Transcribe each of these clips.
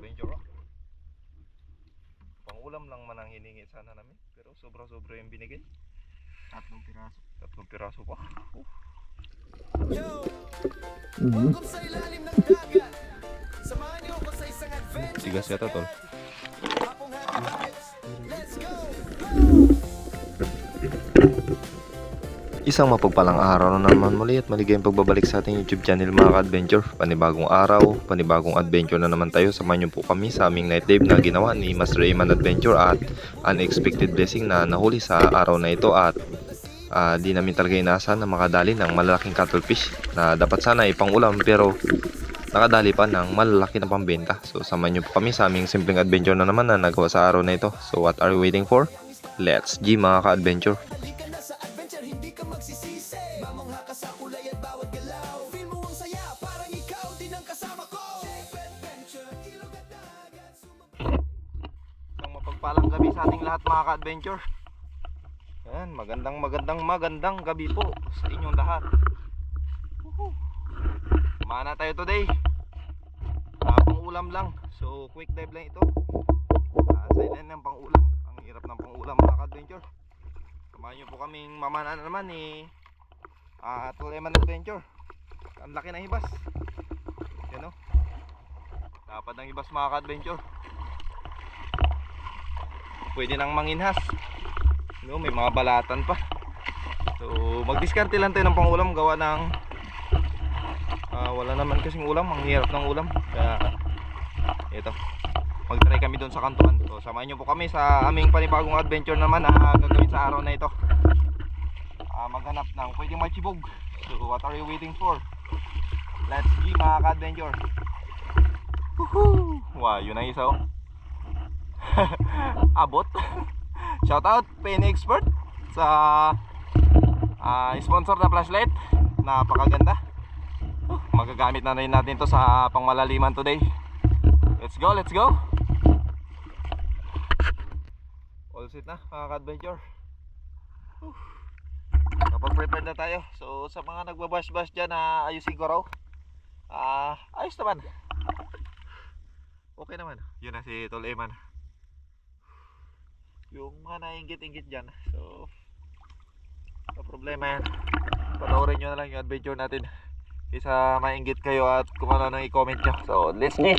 ka-adventure. Pangulam lang man ang hiningi sana namin, pero sobra-sobra yung binigay. 3 piraso. 3 piraso pa. Yo! Welcome sa ilalim ng dagat. Samahan niyo ako sa isang adventure. Tigas yata tol. Hapong happy vibes. Let's go! Isang mapagpalang araw na naman muli at maligayang pagbabalik sa ating YouTube channel mga ka-adventure. Panibagong araw, panibagong adventure na naman tayo. Samahan niyo po kami sa aming night dive na ginawa ni Mas Rayman Adventure at unexpected blessing na nahuli sa araw na ito at di namin talaga inaasahan na makadali ng malalaking cuttlefish na dapat sana ipang-ulam pero nakadali pa ng malalaki na pambenta. So samahan niyo po kami sa aming simpleng adventure na naman na nagawa sa araw na ito. So what are we waiting for? Let's G mga ka-adventure. Halika na sa adventure, hindi ka magsisisi. Mamangha ka sa kulay at bawat galaw. Feel mo ang saya, parang ikaw din ang kasama ko. Adventure, ilog at dagat. Isang mapagpalang gabi sa ating lahat mga ka-adventure. Yan, magandang gabi po sa inyong lahat. Mana tayo today. Pang-ulam lang. So quick dive lang ito. Silent ng pang-ulam. Ang hirap ng pang-ulam mga ka-adventure. Samahan nyo po kaming mamana naman ni Tuleman Adventure. Ang laki ng hibas. Yan o. Dapat ng hibas mga ka-adventure. Pwede nang manginhas. No, may mga balatan pa. So magdiskarte lang tayo ng pangulam. Gawa ng wala naman kasing ulam. Ang hirap ng ulam. Kaya ito, magtry kami doon sa kantuan. So samahan nyo po kami sa aming panibagong adventure naman na gagawin sa araw na ito. Maghanap ng pwedeng machibog. So what are you waiting for? Let's go mga ka-adventure. Wow, yun ang isa oh. Abot. Shoutout Penny Expert sa sponsor na flashlight. Napakaganda. Magagamit na rin natin to sa pangmalaliman today. Let's go, let's go. All set na mga ka-adventure. Kapag prepared na tayo. So sa mga nagbabash-bash dyan na ayusin ko raw, ayos naman. Okay naman. Yun na si Tol Eman. Yung mga nainggit-inggit dyan, so no problema yan. Panoorin nyo na lang yung adventure natin kaysa mainggit kayo at kung ano nang i-comment nyo. So let's go.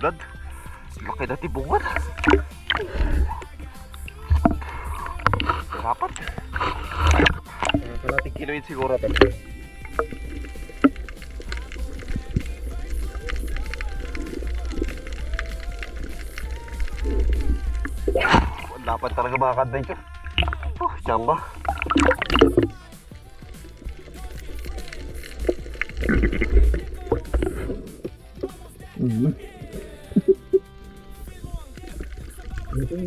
Blood. Laki na tibungan. Dapat. Kalating kilo yun siguro. Dapat talaga mga ka-adventure. Samba. Okay,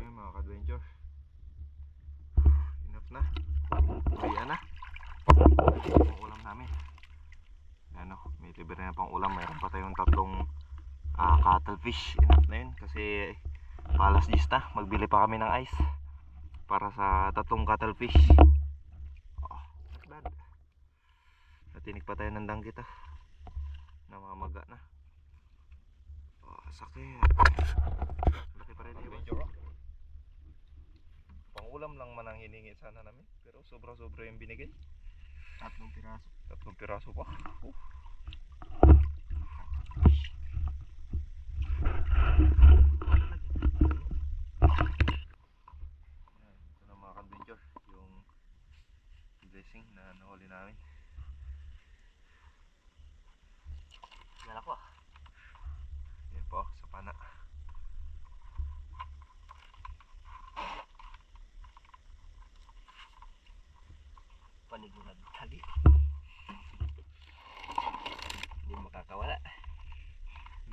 mga ka-adventure. Enough na. Uwian na. Ang ulam namin. Ano, may libre na pang ulam. Mayroon pa tayong tatlong cuttlefish. Enough na yun kasi palas 10 na. Magbili pa kami ng ice para sa tatlong cuttlefish. Oh, not bad. Natinig pa tayo ng danggit namamaga na. Oh, sakit. Laki pa rin yun. Pang ulam lang man ang hiningi sana namin, pero sobra-sobra yung binigay. 3 piraso. 3 piraso pa. Sinigurado tali. Hindi makakawala.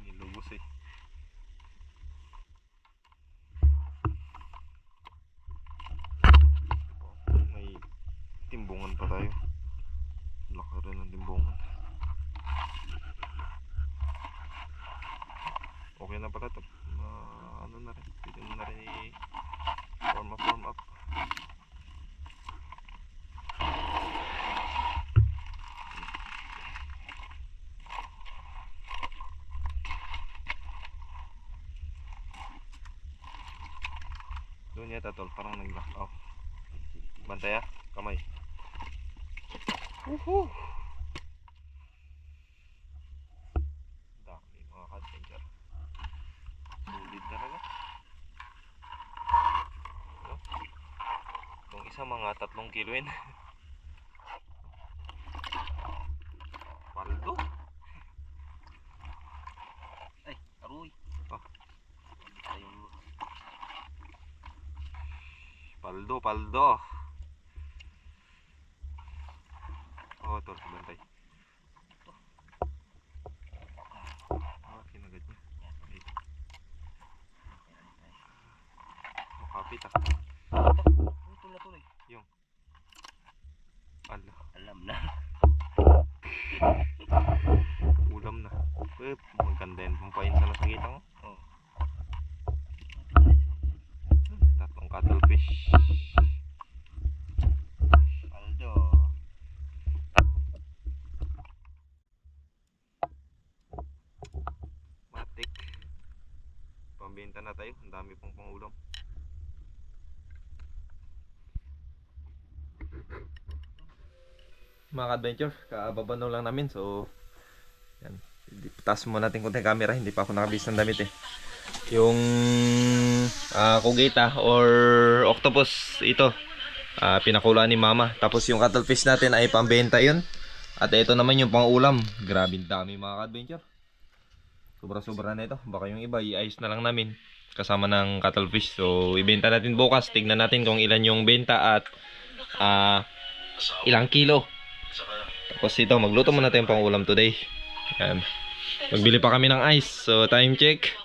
Nilubos eh. May timbungan pa tayo. Laki rin ng timbungan. Okay na pala ito. Ano na rin. Pwede na rin i-warm up. Doon yata tol, parang nag-lock off. Bantay ah, kamay. Woohoo! Dami mga ka-adventure. Sulit talaga. No? Itong isa mga 3 kilo yun. Paldo. Ay, aroy. Ah, Ayun. paldo. Oh, tol, bantay. Ah, kinagat niya. Wait. Makapit ah. Ito na tuloy. Yung. Ala, Alam na. ulam na. Eh, maganda yun. Pampain sa nasakita mo. Oh. 3 cuttlefish. Aldo. Matik. Pambenta na tayo. Ang dami pong pangulam. Mga ka-adventure, kaababano lang namin. So, yan. Taas mo natin konti camera. Hindi pa ako nakabis ng damit eh. Yung kugita or octopus ito. Pinakulaan ni mama. Tapos yung cuttlefish natin ay pambenta yun. At ito naman yung pang-ulam. Grabe dami mga ka-adventure. Sobra-sobra na ito. Baka yung iba i-ayos na lang namin kasama ng cuttlefish. So ibenta natin bukas. Tignan natin kung ilan yung benta at ilang kilo. Tapos ito, magluto muna tayong pang-ulam today. Yan. Magbili pa kami ng ice. So time check.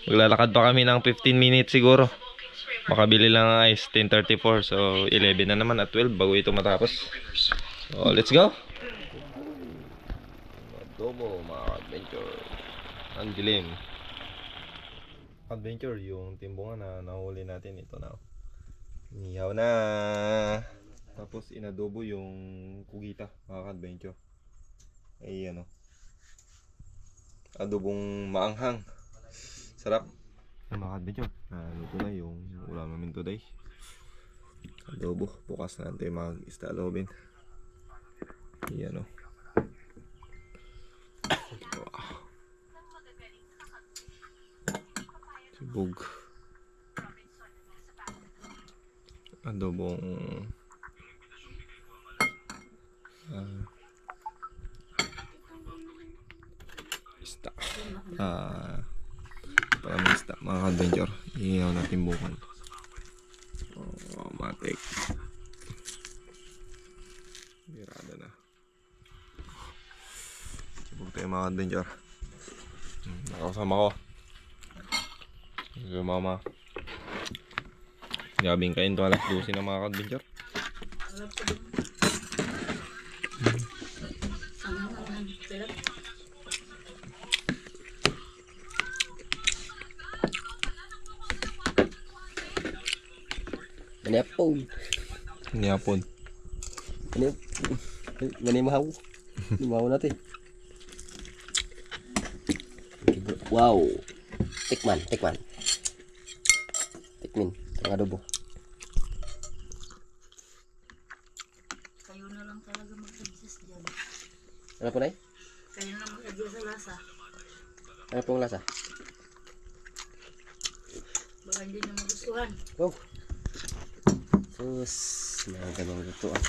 Maglalakad pa kami ng 15 minutes siguro. Makabili lang ng ice, 10:34. So 11 na naman at 12 bago ito matapos. So let's go. Adobo mga adventure. Ang dilim. Adventure yung timbungan na nahuli natin ito na. Nihaw na. Tapos inadobo yung kugita mga adventure. Ay ano. Adobong maanghang. Sarap. Mga adventure. Luto na yung ulam namin today. Adobo. Bukas na natin mag-istalobin. Ayan o. Sibog. Adobong isda. Parang isda mga adventure. Ihaw natin bukan. Oh, matik. Birada na. Sibog tayo mga adventure. Nakasama ko. Yung mama. Gabing kain to alas 12 na mga adventure. Ganipon. Niyapon. Ganimahaw. Ganimahaw natin. Wow. Tikman. Tikmin. Ang adobo. Kayo na lang talaga mag-adjust dyan. Ano po, Nay? Kayo na mag-adjust sa lasa. Ano pong lasa? Baka hindi na magustuhan. Wow. Sus. Magandang luto ah.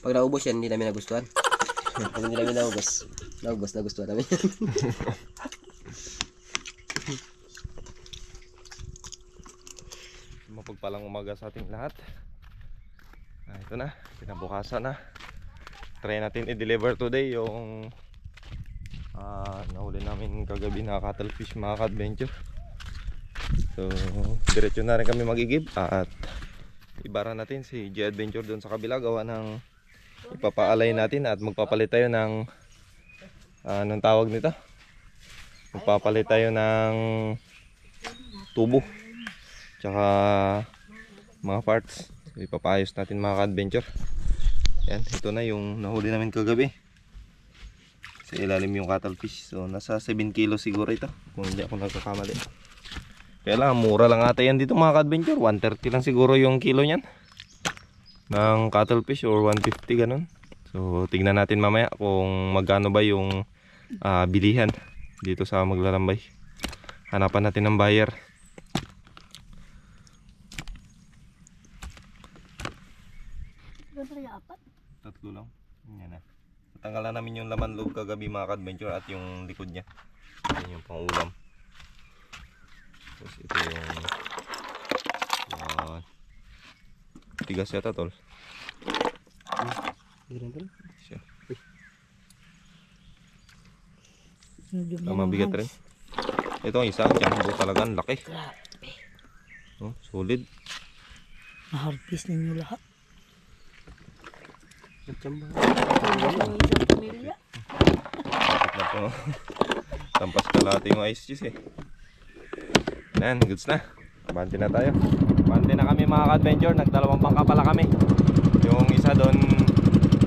Pag naubos yan, hindi namin nagustuhan. Pag hindi namin nagustuhan namin. Mapagpalang umaga sa ating lahat. Ito na, kinabukasan na. Try natin i-deliver today yung nahuli namin kagabi na cuttlefish mga ka-adventure. So diretso na rin kami magigib at ibara natin si J Adventure doon sa kabila, gawa ng ipapaalay natin at magpapalit tayo ng anong tawag nito, magpapalit tayo ng tubo tsaka mga parts. So, ipapayos natin mga ka-adventure. Yan, ito na yung nahuli namin kagabi. Sa ilalim yung cuttlefish. So nasa 7 kilo siguro ito, kung hindi ako nagkakamali. Kaya lang, mura lang ata yan dito mga ka-adventure. 130 lang siguro yung kilo nyan ng cuttlefish or 150 ganun. So tignan natin mamaya kung magkano ba yung bilihan dito sa Maglalambay. Hanapan natin ng buyer. Tatlo lang. Yan na. Natanggalan namin yung laman loob kagabi mga ka-adventure at yung likod niya. Yan yung pangulam. Tapos ito yung tigas yata tol. Siya. Mabigat rin. Ito ang isa, jumbo talaga, ang laki. Oh, solid. Na-harvest ninyo lahat. Tampas kalahati yung ice cheese eh. Yan, goods na. Bante na tayo. Bante na kami mga ka-adventure. Nagdalawang bangka pala kami. Yung isa doon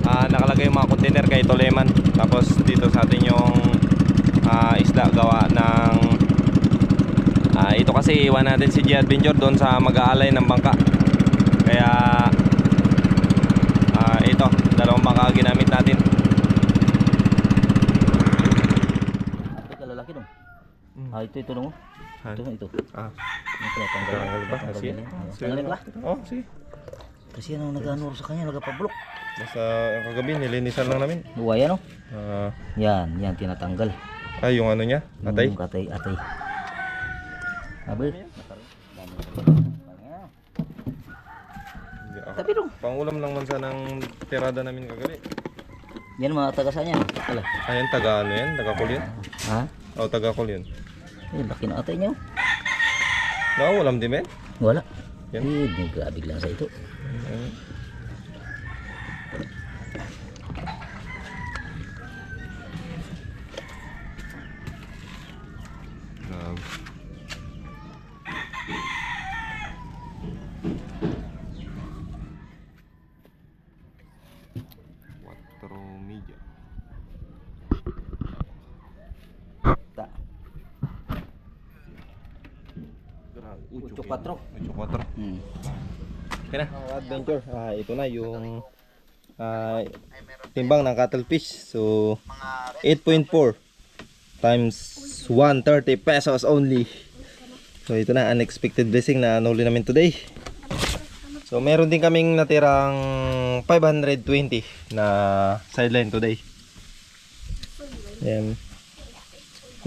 nakalagay yung mga container kay Toleman. Tapos dito sa atin yung isda gawa ng ito kasi iwan natin si J Adventure doon sa mag-aalay ng bangka. Kaya ito, dalawang bangka ginamit natin. Ito kalalaki dong. Ito dong. Ito. Tanggal ba? Sige. Tanggalin ba? Oh, sige. Kasi ano nag-ano sa kanya, nagpablok. Basta yung kagabi nilinisan lang namin. Buhay ano? Ah, Yan tinatanggal. yung ano niya, atay. Yung atay. Abel. Tapi dong. Pangulam lang man sana ng tirada namin kagabi. Yan mga tagasan yan. Ala. Ayan, taga ano yan? Taga kul yan? Ha? O, taga kul yun. Laki na atay niyo. Nakawalam din men? Wala. Yan. Grabe lang sa ito. Quattro media. Ta. Grabe. 8-4. 8-4. Okay na, adventure. Ito na yung timbang ng cuttlefish. So 8.4 times 130 pesos only. So ito na, unexpected blessing na nahuli namin today. So meron din kaming natirang 520 na sideline today. Ayan.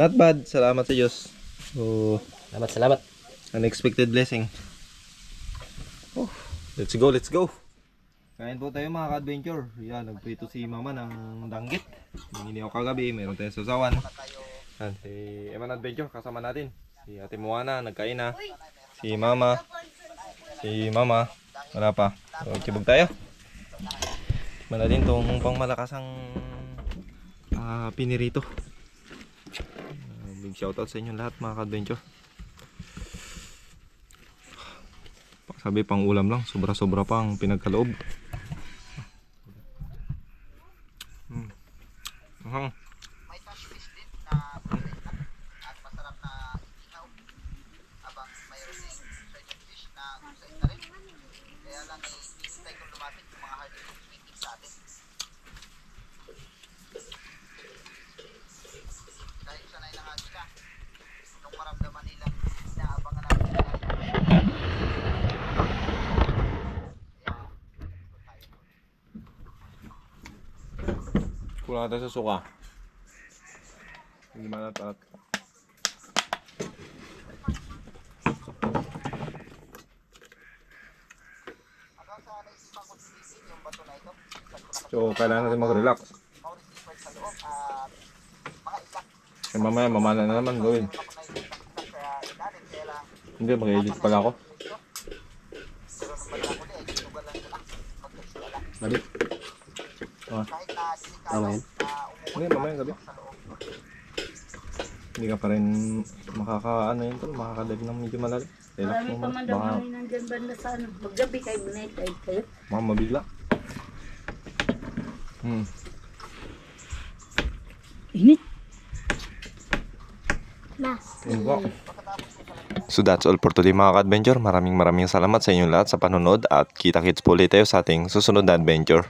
Not bad, salamat sa Diyos. So Salamat. unexpected blessing. Oh, let's go. Kain po tayo mga ka-adventure. Yan, nagprito si mama ng danggit. Nangini ako kagabi, meron tayong sasawan. Yan, si Eman Adventure kasama natin. Si Ate Moana, nagkain na. Si mama. Wala pa. So, tibog tayo. Tikman natin itong pangmalakasang pinirito. Big shoutout sa inyo lahat mga ka-adventure. Sabi pang ulam lang, sobra-sobra pang pinagkaloob. May touch-fish din na at masarap na ikaw habang mayroon din certain fish na sa ita rin. Kaya lang ihintay kong lumapit yung mga hard waiting sa atin. Dahil sanay na nga sila nung maramdaman nila inaabangan natin sila. Kulang natin sa suka. Gimana at So, kailangan natin mag-relax. Kaya mamaya, mamana na naman gawin. Hindi, mag-edit pala ako. Gabi. Ah, Tama yan. hindi, mamaya gabi. Hindi ka pa rin makaka-ano yun tol, makakadali ng medyo malalim. Relax Marami mo pa man muna, daw baka kami nandyan banda sa ano. Maggabi kayo, night light kayo. mabigla. Init. Yun po. So that's all for today mga ka-adventure. Maraming salamat sa inyong lahat sa panonood at kita-kits po ulit tayo sa ating susunod na adventure.